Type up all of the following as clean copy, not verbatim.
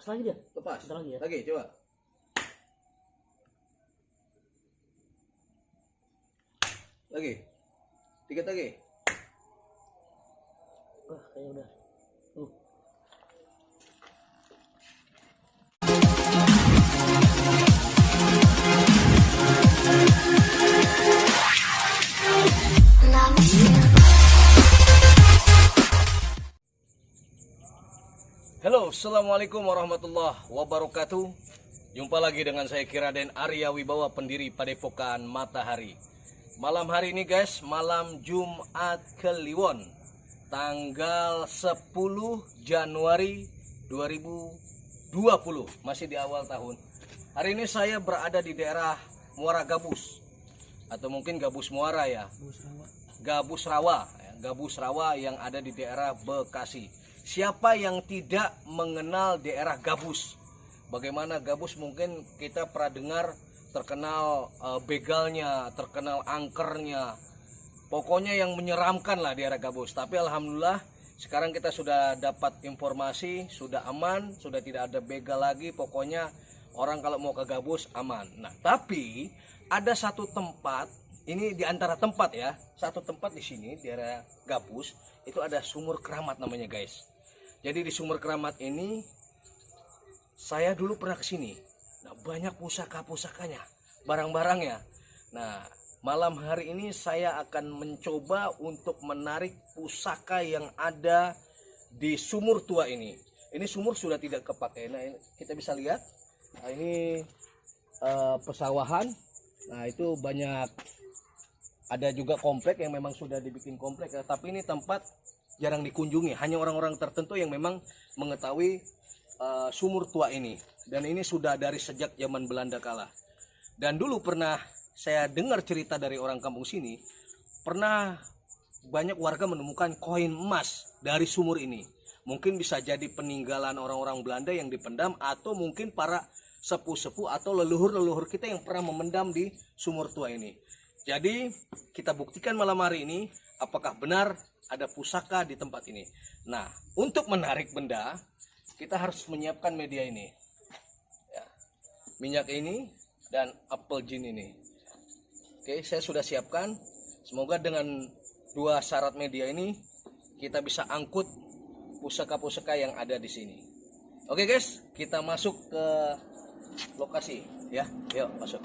Lepas lagi dia. Lepas. Bentar lagi ya. Lagi, coba. Lagi. Dikit lagi. Wah, kayaknya udah. Halo, assalamualaikum warahmatullahi wabarakatuh. Jumpa lagi dengan saya Kiraden Arya Wibawa, pendiri Padepokan Matahari. Malam hari ini guys, malam Jumat Kliwon, tanggal 10 Januari 2020, masih di awal tahun. Hari ini saya berada di daerah Muara Gabus, atau mungkin Gabus Muara ya, Gabus Rawa yang ada di daerah Bekasi. Siapa yang tidak mengenal daerah Gabus? Bagaimana Gabus, mungkin kita pernah dengar terkenal begalnya, terkenal angkernya. Pokoknya yang menyeramkan lah daerah Gabus. Tapi alhamdulillah sekarang kita sudah dapat informasi, sudah aman, sudah tidak ada begal lagi. Pokoknya orang kalau mau ke Gabus aman. Nah, tapi ada satu tempat, ini di antara tempat ya, satu tempat di sini di daerah Gabus itu ada sumur keramat namanya guys. Jadi di sumur keramat ini saya dulu pernah ke sini. Nah, banyak pusaka-pusakanya, barang-barangnya. Nah, malam hari ini saya akan mencoba untuk menarik pusaka yang ada di sumur tua ini. Ini sumur sudah tidak kepakai. Nah, ini kita bisa lihat. Nah, ini pesawahan. Nah, itu banyak, ada juga komplek yang memang sudah dibikin komplek ya. Tapi ini tempat jarang dikunjungi, hanya orang-orang tertentu yang memang mengetahui sumur tua ini. Dan ini sudah dari sejak zaman Belanda kala. Dan dulu pernah saya dengar cerita dari orang kampung sini, pernah banyak warga menemukan koin emas dari sumur ini. Mungkin bisa jadi peninggalan orang-orang Belanda yang dipendam, atau mungkin para sepuh-sepuh atau leluhur-leluhur kita yang pernah memendam di sumur tua ini. Jadi kita buktikan malam hari ini apakah benar ada pusaka di tempat ini. Nah, untuk menarik benda kita harus menyiapkan media ini ya, minyak ini dan apel jin ini. Oke, saya sudah siapkan. Semoga dengan dua syarat media ini kita bisa angkut pusaka-pusaka yang ada di sini. Oke guys, kita masuk ke lokasi ya. Yuk masuk.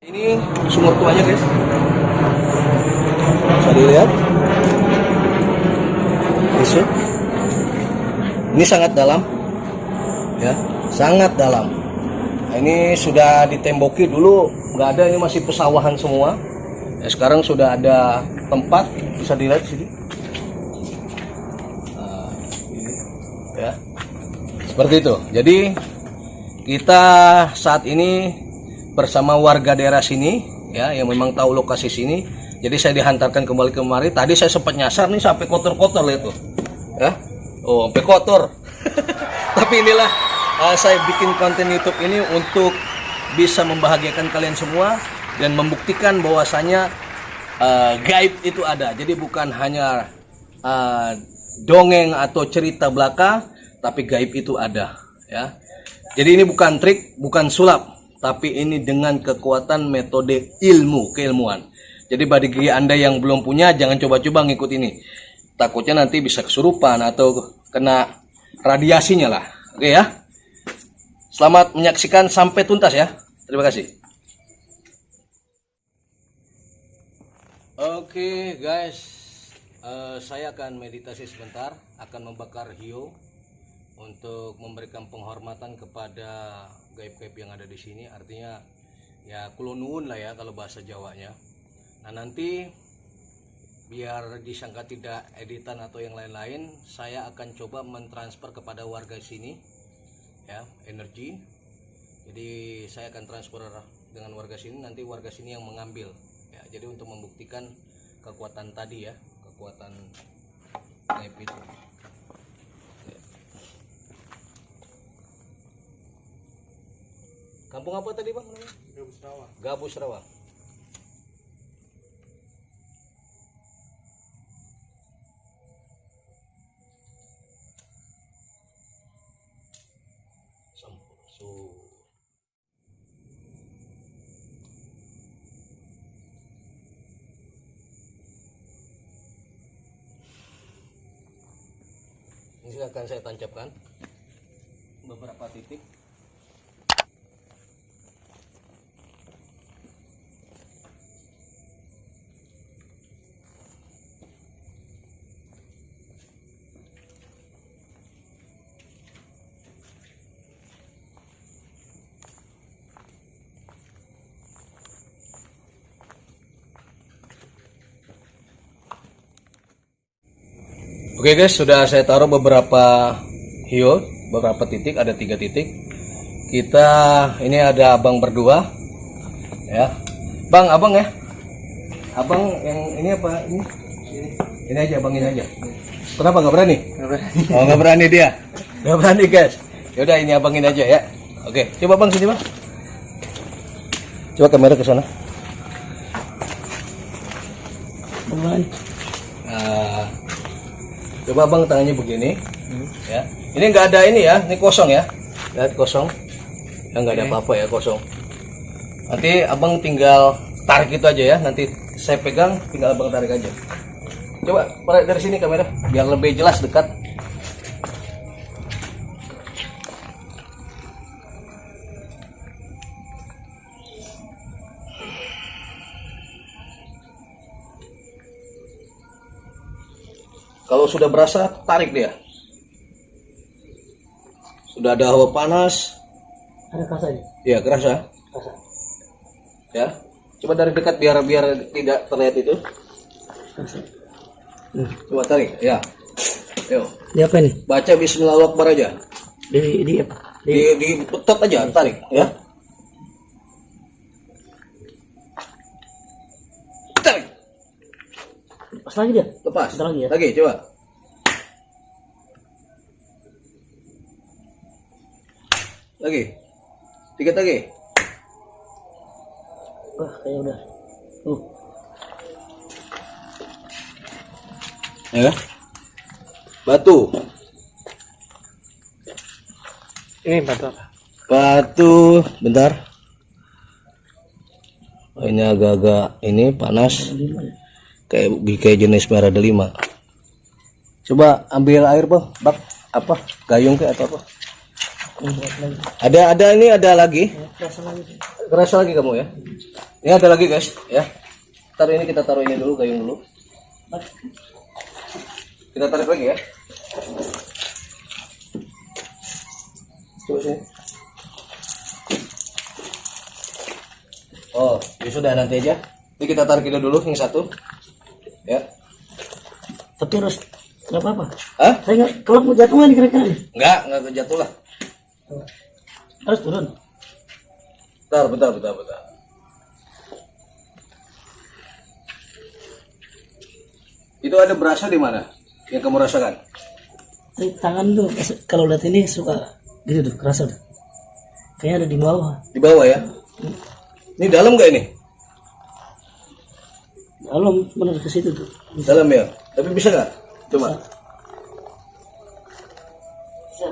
Ini sumur tuanya guys, bisa dilihat. Ini sangat dalam, ya, sangat dalam. Nah, ini sudah ditemboki, dulu nggak ada, ini masih pesawahan semua. Ya, sekarang sudah ada tempat, bisa dilihat di sini. Nah, ini, ya, seperti itu. Jadi kita saat ini bersama warga daerah sini ya, yang memang tahu lokasi sini. Jadi saya dihantarkan kembali kemari. Tadi saya sempat nyasar nih sampai kotor-kotor, lihat tuh ya. Oh, sampai kotor. Tapi inilah saya bikin konten YouTube ini untuk bisa membahagiakan kalian semua dan membuktikan bahwasanya gaib itu ada. Jadi bukan hanya dongeng atau cerita belaka, tapi gaib itu ada ya. Jadi ini bukan trik, bukan sulap, tapi ini dengan kekuatan metode ilmu, keilmuan. Jadi bagi Anda yang belum punya, jangan coba-coba ngikut ini. takutnya nanti bisa kesurupan atau kena radiasinya lah. Oke ya. Selamat menyaksikan sampai tuntas ya. Terima kasih. Oke guys, saya akan meditasi sebentar, akan membakar hiu untuk memberikan penghormatan kepada gaib-gaib yang ada di sini. Artinya ya kulonuun lah ya kalau bahasa Jawanya. Nah nanti biar disangka tidak editan atau yang lain-lain, saya akan coba mentransfer kepada warga sini ya energi. Jadi saya akan transfer dengan warga sini, nanti warga sini yang mengambil ya. Jadi untuk membuktikan kekuatan tadi ya, kekuatan gaib itu. Kampung apa tadi bang? Gabus Rawa. Gabus Rawa. Ini akan saya tancapkan beberapa titik. Oke guys, sudah saya taruh beberapa hiu, beberapa titik, ada 3 titik. Kita ini ada abang berdua, ya, bang, abang ya, abang yang ini apa ini aja, bang ini aja. Kenapa nggak berani? Nggak berani. Oh nggak berani dia, nggak berani guys. Yaudah ini abangin aja ya. Oke, coba bang sini bang, coba kamera ke sana. Coba bang tangannya begini, ya. Ini nggak ada ini ya, ini kosong ya, lihat kosong, ya nggak ada apa-apa ya, kosong. Nanti abang tinggal tarik itu aja ya, nanti saya pegang, tinggal abang tarik aja. Coba dari sini kamera, biar lebih jelas dekat. Kalau sudah berasa, tarik dia. Sudah ada hawa panas. Ada kerasa ini? Iya, kerasa. Kerasa. Ya. Coba dari dekat biar tidak terlihat itu. Kerasa. Coba tarik, ya. Yuk. Di apa ini? Baca Bismillahirrahmanirrahim Akbar aja. Di apa? Di petot aja, tarik, ya. Tarik. Lepas lagi dia? Lepas. Bentar lagi ya? Lagi, coba. Lagi. Dikit lagi. Wah, kayak udah. Ya. Batu. Ini batu apa? Batu, bentar. Oh, ini agak-agak ini panas. Kayak jenis merah delima. Coba ambil air bak apa gayung ke atau apa? Ada ini ada lagi. Kerasa lagi kamu ya. Ini ada lagi guys ya. Taruh ini, kita taruh ini dulu, gayung dulu. Kita tarik lagi ya. Coba sini. Oh, ya sudah, nanti aja. Ini kita tarik dulu yang satu. Ya. Tapi harus nggak apa-apa. Hah? Saya nggak, kalau mau jatuh nggak kira-kira nih? Enggak jatuh lah. Harus turun. Bentar. Itu ada berasa di mana? Yang kamu rasakan? Tapi tangan tuh kalau lihat ini suka gitu tuh, kerasa tuh. Kayaknya ada di bawah. Di bawah ya? Ini dalam nggak ini? Dalam, benar ke situ tuh. Dalam ya? Tapi bisa nggak? Coba. Bisa.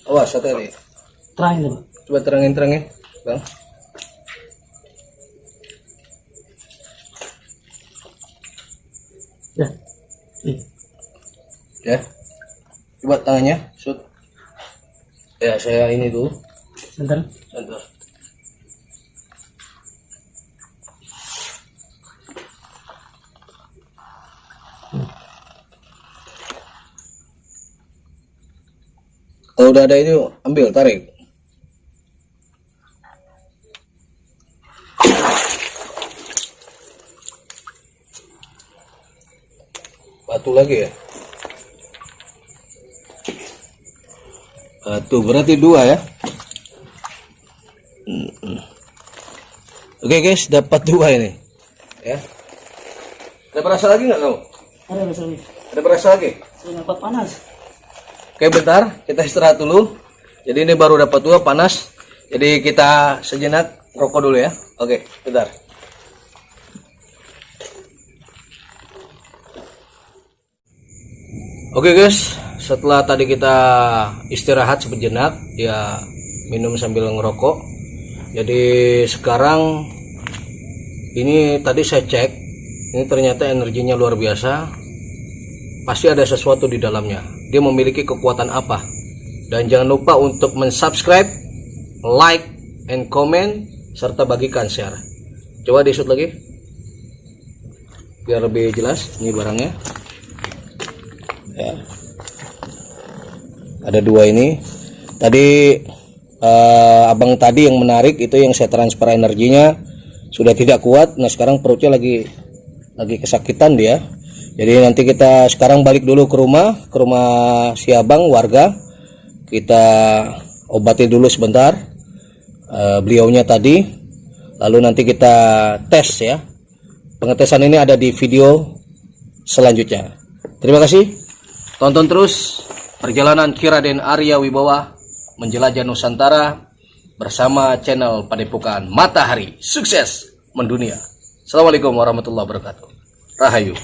Awas, hati-hati. Terang tuh. Coba terangin, Bang. Ya. Ya. Coba tangannya, shoot. Ya, saya ini dulu. Sebentar. Sebentar. Kalau udah ada itu, ambil, tarik. Batu lagi ya. Batu berarti 2 ya. Oke guys, dapat 2 ini. Ya. Ada berasa lagi nggak kamu? Ada misalnya. Ada berasa lagi? Saya dapat panas. Oke, bentar, kita istirahat dulu. Jadi ini baru dapat 2 panas. Jadi kita sejenak rokok dulu ya. Oke, bentar. Oke guys, setelah tadi kita istirahat sejenak, ya minum sambil ngerokok. Jadi sekarang ini tadi saya cek, ini ternyata energinya luar biasa. Pasti ada sesuatu di dalamnya. Dia memiliki kekuatan apa? Dan jangan lupa untuk mensubscribe, like, and comment, serta bagikan share. Coba di shoot lagi, biar lebih jelas. Ini barangnya. Ya. Ada 2 ini. Tadi abang tadi yang menarik itu yang saya transfer energinya sudah tidak kuat. Nah sekarang perutnya lagi kesakitan dia. Jadi nanti kita sekarang balik dulu ke rumah si abang warga. Kita obati dulu sebentar beliaunya tadi. Lalu nanti kita tes ya. Pengetesan ini ada di video selanjutnya. Terima kasih. Tonton terus perjalanan Ki Raden Arya Wibowa menjelajah Nusantara bersama channel Padepokan Matahari. Sukses mendunia. Assalamualaikum warahmatullahi wabarakatuh. Rahayu.